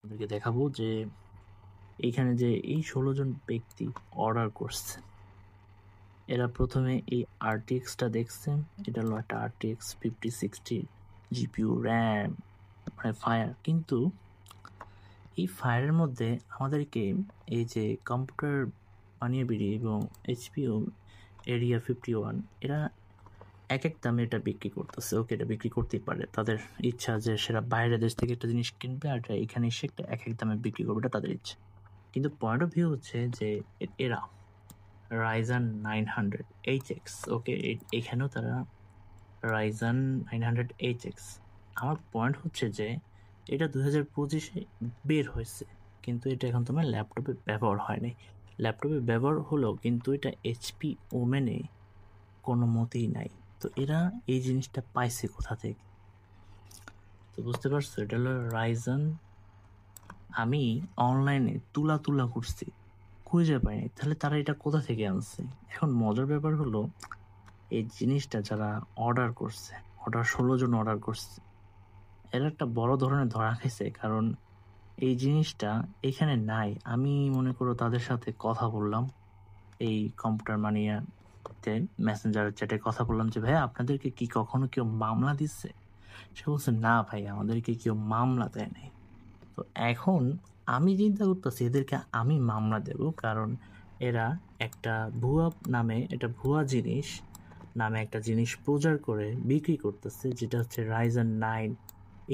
আপনাদেরকে দেখাবো যে এইখানে যে এই 16 জন ব্যক্তি অর্ডার করছে, এরা প্রথমে এই আরটিএক্সটা দেখছেন। এটা হলো একটা আরটিএক্স 5060 জিপিইউ, র্যাম, মানে ফায়ার। কিন্তু এই ফায়ারের মধ্যে আমাদেরকে এই যে কম্পিউটার বানিয়ে বেরিয়ে এবং এইচপিও এরিয়া 51 এরা এক এক দামে এটা বিক্রি করতেছে। ওকে, এটা বিক্রি করতেই পারে, তাদের ইচ্ছা যে সেটা বাইরের দেশ থেকে একটা জিনিস কিনবে আর এখানে এসে একটা এক এক দামে বিক্রি করবে, এটা তাদের ইচ্ছা। কিন্তু পয়েন্ট অফ ভিউ হচ্ছে যে এরা রাইজান 900HX, ওকে, এখানেও তারা রাইজান 900HX। আমার পয়েন্ট হচ্ছে যে এটা 2025-এ বের হয়েছে, কিন্তু এটা এখন তোমার ল্যাপটপে ব্যবহার হয়নি। ল্যাপটপে ব্যবহার হলো, কিন্তু এটা এইচপি ওমেনে কোনো মতেই নাই। তো এরা এই জিনিসটা পাইছে কোথা থেকে? তো বুঝতে পারছো, এটা হলো রাইজান। আমি অনলাইনে তুলা করছি, খুঁজে পাইনি। তাহলে তারা এটা কোথা থেকে আনছে? এখন মজার ব্যাপার হলো, এই জিনিসটা যারা অর্ডার করছে, 16 জন অর্ডার করছে, এরা একটা বড় ধরনের ধরা খাইছে। কারণ এই জিনিসটা এখানে নাই। আমি মনে করো তাদের সাথে কথা বললাম, এই কম্পিউটার মানিয়াতে মেসেঞ্জার চ্যাটে কথা বললাম যে ভাই আপনাদেরকে কি কখনো কেউ মামলা দিচ্ছে? সে বলছে না ভাই, আমাদেরকে কেউ মামলা দেয় নাই। তো এখন আমি চিন্তা করতেছি এদেরকে আমি মামলা দেব, কারণ এরা একটা ভুয়া নামে, এটা ভুয়া জিনিস নামে একটা জিনিস প্রচার করে বিক্রি করতেছে, যেটা হচ্ছে রাইজেন 9।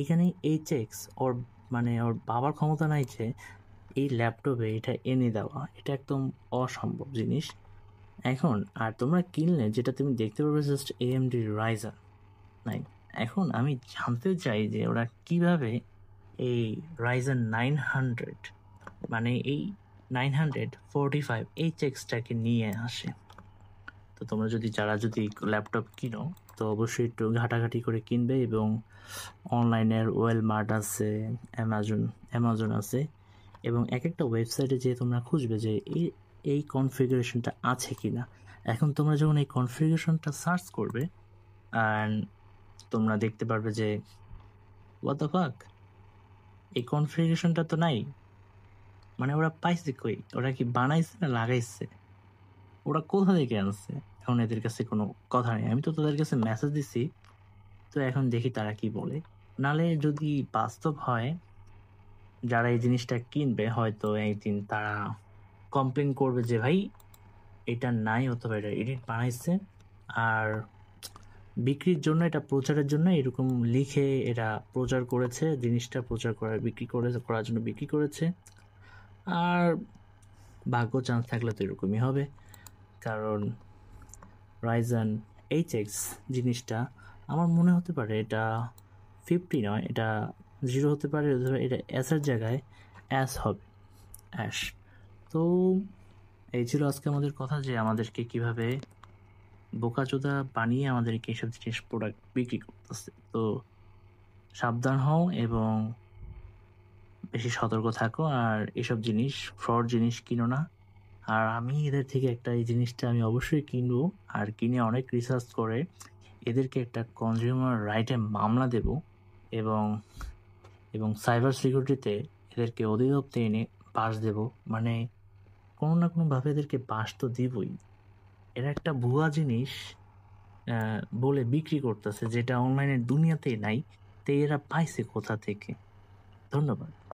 এখানে এইচএক্স ওর মানে ওর বাবার ক্ষমতা নাই যে এই ল্যাপটপে এটা এনে দেওয়া, এটা একদম অসম্ভব জিনিস। এখন আর তোমরা কিনলে যেটা তুমি দেখতে পারবে জাস্ট AMD রাইজেন 9। এখন আমি জানতে চাই যে ওরা কিভাবে এই রাইজেন 900, মানে এই 945HX-টাকে নিয়ে আসে। তো তোমরা যারা যদি ল্যাপটপ কিনো, তো অবশ্যই একটু ঘাটাঘাটি করে কিনবে। এবং অনলাইনের ওয়েলমার্ট আছে, অ্যামাজন আছে, এবং এক একটা ওয়েবসাইটে যেয়ে তোমরা খুঁজবে যে এই কনফিগারেশনটা আছে কি না। এখন তোমরা যখন এই কনফিগারেশনটা সার্চ করবে, অ্যান্ড তোমরা দেখতে পারবে যে হোয়াট দ্য ফাক, এই কনফিগারেশনটা তো নাই। মানে ওরা পাইছে কই? ওরা কি বানাইছে না লাগাইছে? ওরা কোথা থেকে আনছে? এখন এদের কাছে কোনো কথা নেই। আমি তো তাদের কাছে মেসেজ দিছি, তো এখন দেখি তারা কি বলে। নালে যদি বাস্তব হয়, যারা এই জিনিসটা কিনবে হয়তো একদিন তারা কমপ্লেন করবে যে ভাই এটা নাই, অথবা এটা এডিট বানাইছে, আর বিক্রির জন্য, এটা প্রচারের জন্য এরকম লিখে এরা প্রচার করেছে, জিনিসটা প্রচার করার করার জন্য বিক্রি করেছে। আর ভাগ্য চান্স থাকলে তো এরকমই হবে, কারণ রাইজান এইচএক্স জিনিসটা আমার মনে হতে পারে এটা 50 নয়, এটা 0 হতে পারে, অথবা এটা অ্যাসের জায়গায় অ্যাস হবে, অ্যাশ। তো এই ছিল আজকে আমাদের কথা, যে আমাদেরকে কিভাবে বোকাচোদা বানিয়ে আমাদেরকে এইসব জিনিস প্রোডাক্ট বিক্রি করতেছে। তো সাবধান হও এবং বেশি সতর্ক থাকো, আর এসব জিনিস, ফ্রড জিনিস কিনো না। আর আমি এদের থেকে এই জিনিসটা আমি অবশ্যই কিনবো, আর কিনে অনেক রিসার্চ করে এদেরকে একটা কনজিউমার রাইটে মামলা দেব, এবং এবং সাইবার সিকিউরিটিতে এদেরকে অধিদপ্তরে এনে বাস দেব। মানে কোনো না কোনোভাবে এদেরকে বাস তো দিবই। এরা একটা ভুয়া জিনিস বলে বিক্রি করতেছে, যেটা অনলাইনের দুনিয়াতেই নাই। তো এরা পাইছে কোথা থেকে? ধন্যবাদ।